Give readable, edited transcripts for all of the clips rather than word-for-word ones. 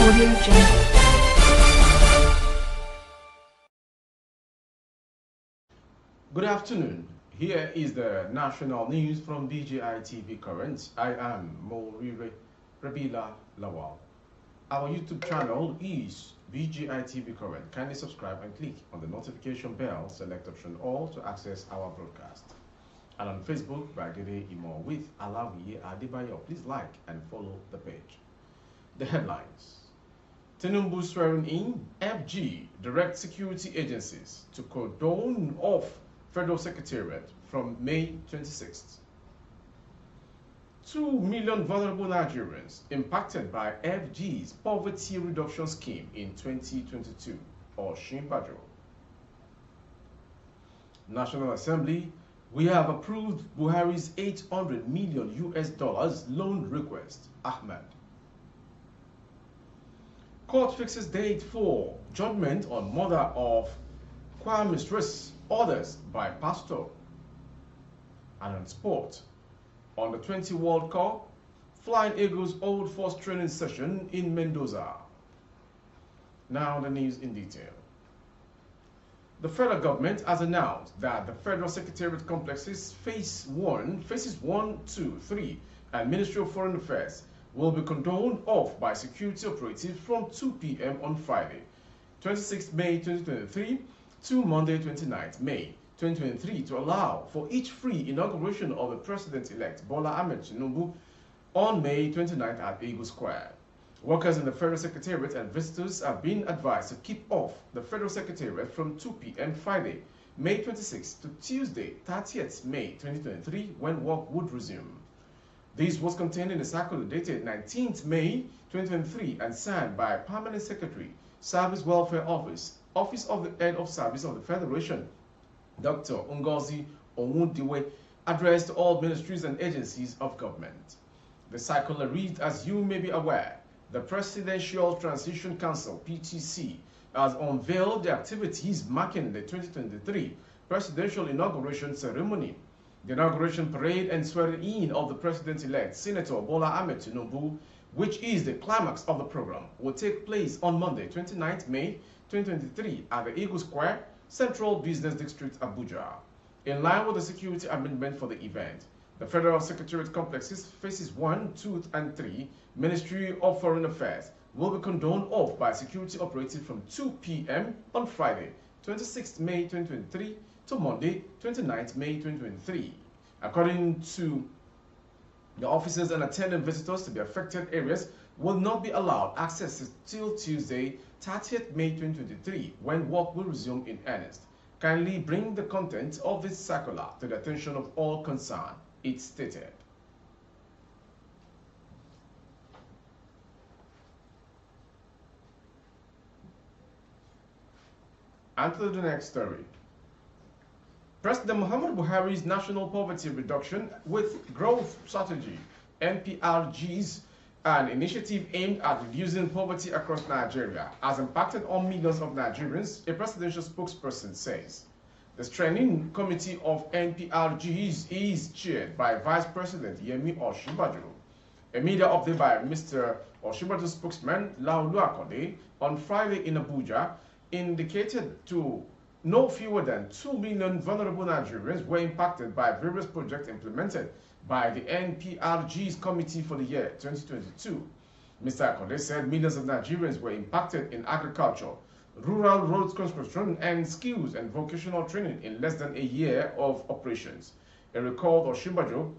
Audio Jungle. Good afternoon. Here is the national news from BGI TV Current. I am Morire Rabila Lawal. Our YouTube channel is BGI TV Current. Kindly subscribe and click on the notification bell, select option all to access our broadcast. And on Facebook, Bagede Imo with Alawiye Adebayo. Please like and follow the page. The headlines. Tinubu swearing in FG direct security agencies to cordon off Federal Secretariat from May 26th. 2 million vulnerable Nigerians impacted by FG's poverty reduction scheme in 2022, or Shimbajo. National Assembly, we have approved Buhari's $800 million loan request, Ahmed. Court fixes date for judgment on murder of choir mistress, orders by pastor. And on sport, on the 20 World Cup, Flying Eagles Old Force training session in Mendoza. Now the news in detail. The federal government has announced that the Federal Secretariat complexes phases 1, 2, 3, and Ministry of Foreign Affairs will be cordoned off by security operatives from 2 p.m. on Friday, 26 May 2023 to Monday, 29 May 2023 to allow for each free inauguration of the President-elect Bola Ahmed Tinubu on May 29th at Eagle Square. Workers in the Federal Secretariat and visitors have been advised to keep off the Federal Secretariat from 2 p.m. Friday, May 26th to Tuesday, 30th May 2023 when work would resume. This was contained in a circular dated 19th May 2023 and signed by Permanent Secretary, Service Welfare Office, Office of the Head of Service of the Federation, Dr. Ngozi Onwudiwe, addressed to all ministries and agencies of government. The circular reads, as you may be aware, the Presidential Transition Council, PTC, has unveiled the activities marking the 2023 presidential inauguration ceremony. The inauguration parade and swearing-in of the President-elect, Senator Bola Ahmed Tinubu, which is the climax of the program, will take place on Monday, 29th May 2023 at the Eagle Square, Central Business District, Abuja. In line with the security amendment for the event, the Federal Secretariat complexes phases 1, 2, and 3, Ministry of Foreign Affairs, will be cordoned off by security operatives from 2 p.m. on Friday, 26 May 2023 to Monday, 29 May 2023. According to the officers and attendant visitors to the affected areas will not be allowed access till Tuesday, 30th May 2023, when work will resume in earnest. Kindly bring the content of this circular to the attention of all concerned, it stated. And to the next story. President Muhammad Buhari's National Poverty Reduction with Growth Strategy, NPRG's, an initiative aimed at reducing poverty across Nigeria, has impacted on millions of Nigerians, a presidential spokesperson says. The Strengthening Committee of NPRGs is chaired by Vice President Yemi Osinbajo. A media update by Mr. Osinbajo's spokesman, Laulu Akode, on Friday in Abuja, indicated to no fewer than 2 million vulnerable Nigerians were impacted by various projects implemented by the NPRG's Committee for the year 2022. Mr. Akode said millions of Nigerians were impacted in agriculture, rural roads construction, and skills and vocational training in less than a year of operations. A recalled Osinbajo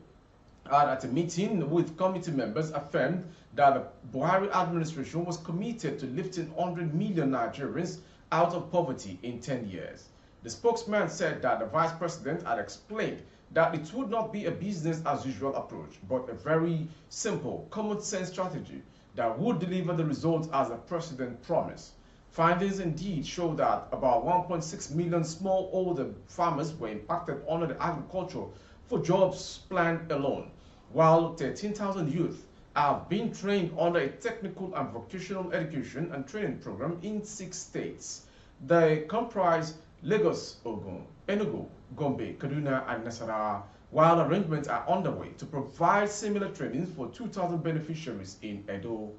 at a meeting with committee members affirmed that the Buhari administration was committed to lifting 100 million Nigerians out of poverty in 10 years. The spokesman said that the vice president had explained that it would not be a business as usual approach, but a very simple, common sense strategy that would deliver the results as the president promised. Findings indeed show that about 1.6 million smallholder farmers were impacted under the agriculture for jobs plan alone, while 13,000 youth have been trained under a technical and vocational education and training program in 6 states. They comprise Lagos, Ogun, Enugu, Gombe, Kaduna, and Nasarawa, while arrangements are underway to provide similar trainings for 2,000 beneficiaries in Edo.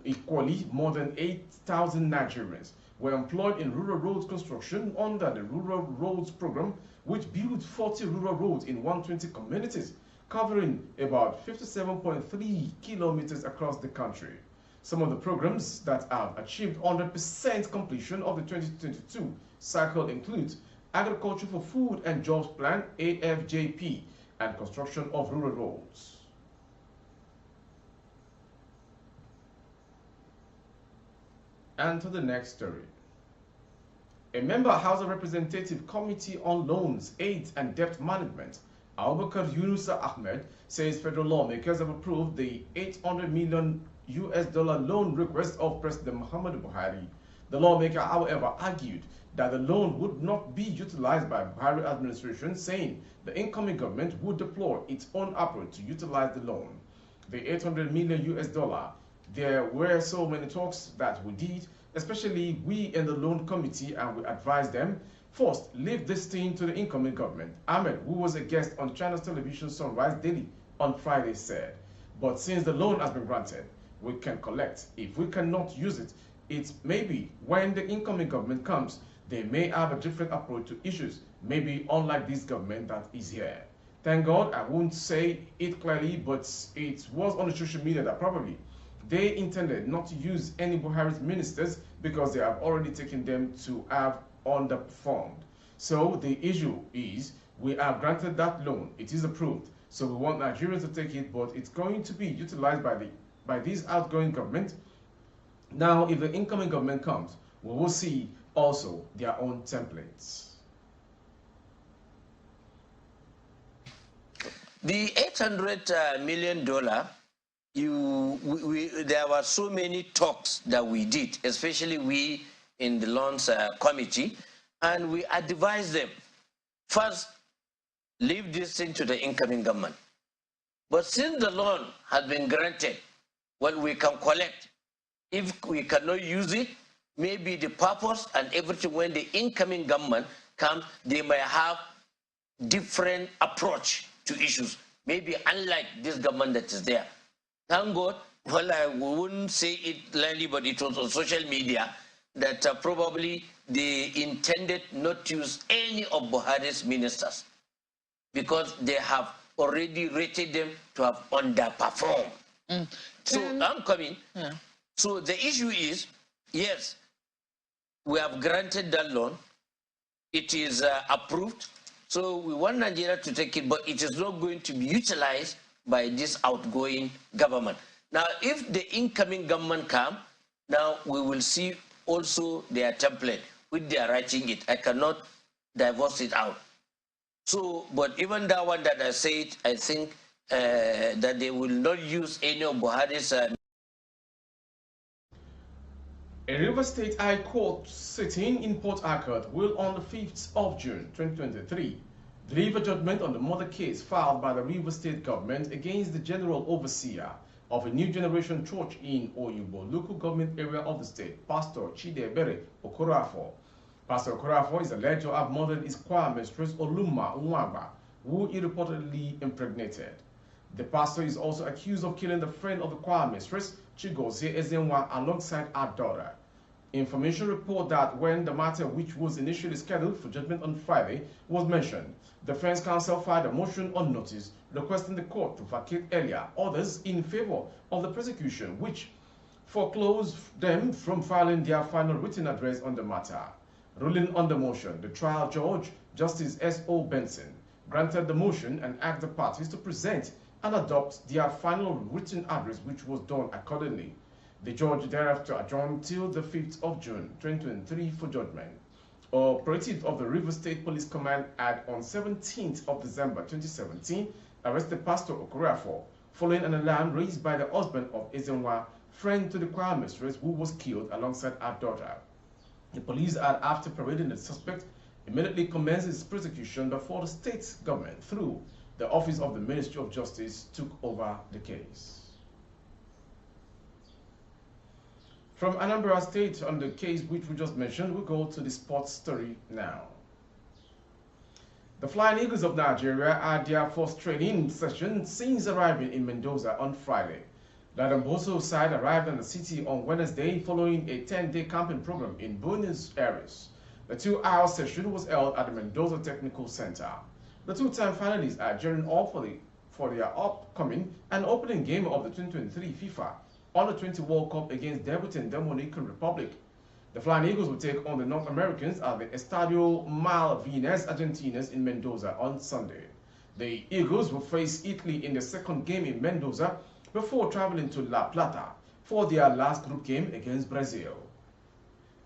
Equally, more than 8,000 Nigerians were employed in rural roads construction under the Rural Roads Program, which built 40 rural roads in 120 communities, covering about 57.3 kilometers across the country. Some of the programs that have achieved 100% completion of the 2022 cycle include Agriculture for Food and Jobs Plan, AFJP, and construction of rural roads. And to the next story. A member House of Representative Committee on Loans, Aid and Debt Management, Abubakar Yunusa Ahmed, says federal lawmakers have approved the $800 million loan request of President Muhammadu Buhari. The lawmaker, however, argued that the loan would not be utilized by Buhari administration, saying the incoming government would deploy its own approach to utilize the loan. The $800 million, there were so many talks that we did, especially we in the loan committee, and we advised them, first, leave this thing to the incoming government. Ahmed, who was a guest on China's television Sunrise Daily on Friday, said, but since the loan has been granted, we can collect. If we cannot use it, it may be when the incoming government comes, they may have a different approach to issues, maybe unlike this government that is here. Thank God, I won't say it clearly, but it was on the social media that probably they intended not to use any Buhari's ministers because they have already taken them to have underperformed. So the issue is, we have granted that loan, it is approved, so we want Nigerians to take it, but it's going to be utilized by this outgoing government. Now, if the incoming government comes, we will see also their own templates. The $800 million, there were so many talks that we did, especially we in the loans committee, and we advised them, first, leave this thing to the incoming government. But since the loan has been granted, well, we can collect. If we cannot use it, maybe the purpose and everything, when the incoming government comes, they may have different approach to issues, maybe unlike this government that is there. Thank God, well, I wouldn't say it clearly, but it was on social media that probably they intended not to use any of Buhari's ministers because they have already rated them to have underperformed. So I'm coming. Yeah. So the issue is, yes, we have granted that loan. It is approved. So we want Nigeria to take it, but it is not going to be utilized by this outgoing government. Now, if the incoming government come, now we will see also their template, which they are writing it. I cannot divorce it out. So, but even that one that I said, I think that they will not use any of Buhari's. A River State High Court sitting in Port Harcourt will on the 5th of June 2023 deliver judgment on the murder case filed by the River State government against the general overseer of a new generation church in Oyubo, local government area of the state, Pastor Chidebere Okorafor. Pastor Okorafor is alleged to have murdered his choir mistress Oluma Nwagba, who he reportedly impregnated. The pastor is also accused of killing the friend of the choir mistress, Chigozie Ezenwa, alongside her daughter. Information report that when the matter, which was initially scheduled for judgment on Friday, was mentioned, the defense counsel filed a motion on notice requesting the court to vacate earlier orders in favor of the prosecution, which foreclosed them from filing their final written address on the matter. Ruling on the motion, the trial judge, Justice S.O. Benson, granted the motion and asked the parties to present and adopt their final written address, which was done accordingly. The judge thereafter adjourned till the 5th of June 2023 for judgment. Operative of the River State Police Command had on 17th of December 2017 arrested Pastor Okorafor following an alarm raised by the husband of Ezenwa, friend to the choir mistress who was killed alongside her daughter. The police had, after parading the suspect, immediately commenced its prosecution before the state government, through the Office of the Ministry of Justice, took over the case. From Anambra State, on the case which we just mentioned, we go to the sports story now. The Flying Eagles of Nigeria had their first training session since arriving in Mendoza on Friday. The Damboso side arrived in the city on Wednesday following a 10-day camping program in Buenos Aires. The 2-hour session was held at the Mendoza Technical Center. The two-time finalists are gearing up for their upcoming and opening game of the 2023 FIFA Under-20 World Cup against debutant Dominican Republic. The Flying Eagles will take on the North Americans at the Estadio Malvinas Argentinas in Mendoza on Sunday. The Eagles will face Italy in the second game in Mendoza before traveling to La Plata for their last group game against Brazil.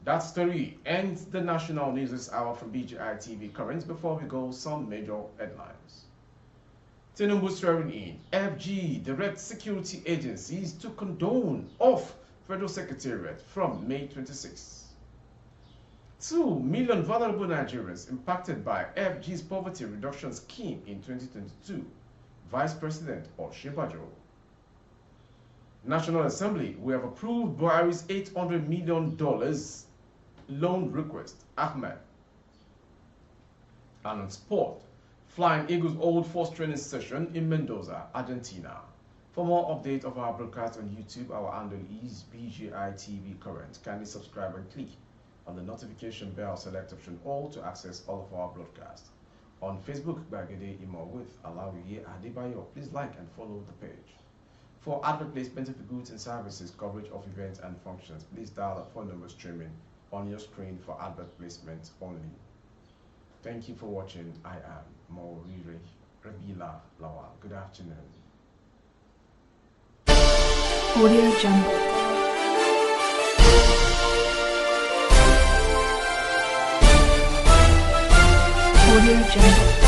That story ends the national news this hour from BGI TV Currents. Before we go, some major headlines. Tinubu swearing in. FG directs security agencies to condone off Federal Secretariat from May 26. 2 million vulnerable Nigerians impacted by FG's poverty reduction scheme in 2022. Vice President Oshibajo. National Assembly, we have approved Buhari's $800 million loan request. Ahmed. And on sport, Flying Eagles Old Force training session in Mendoza, Argentina. For more updates of our broadcast on YouTube, our handle is BGI TV Current. Kindly subscribe and click on the notification bell, select option all to access all of our broadcasts. On Facebook, Bagede Imo with Alawiye Adebayo. Please like and follow the page. For advert placement of goods and services, coverage of events and functions, please dial the phone number streaming on your screen for advert placement only. Thank you for watching. I am Maurire Rabila Lawal. Good afternoon. Audio Jungle. Audio Jungle.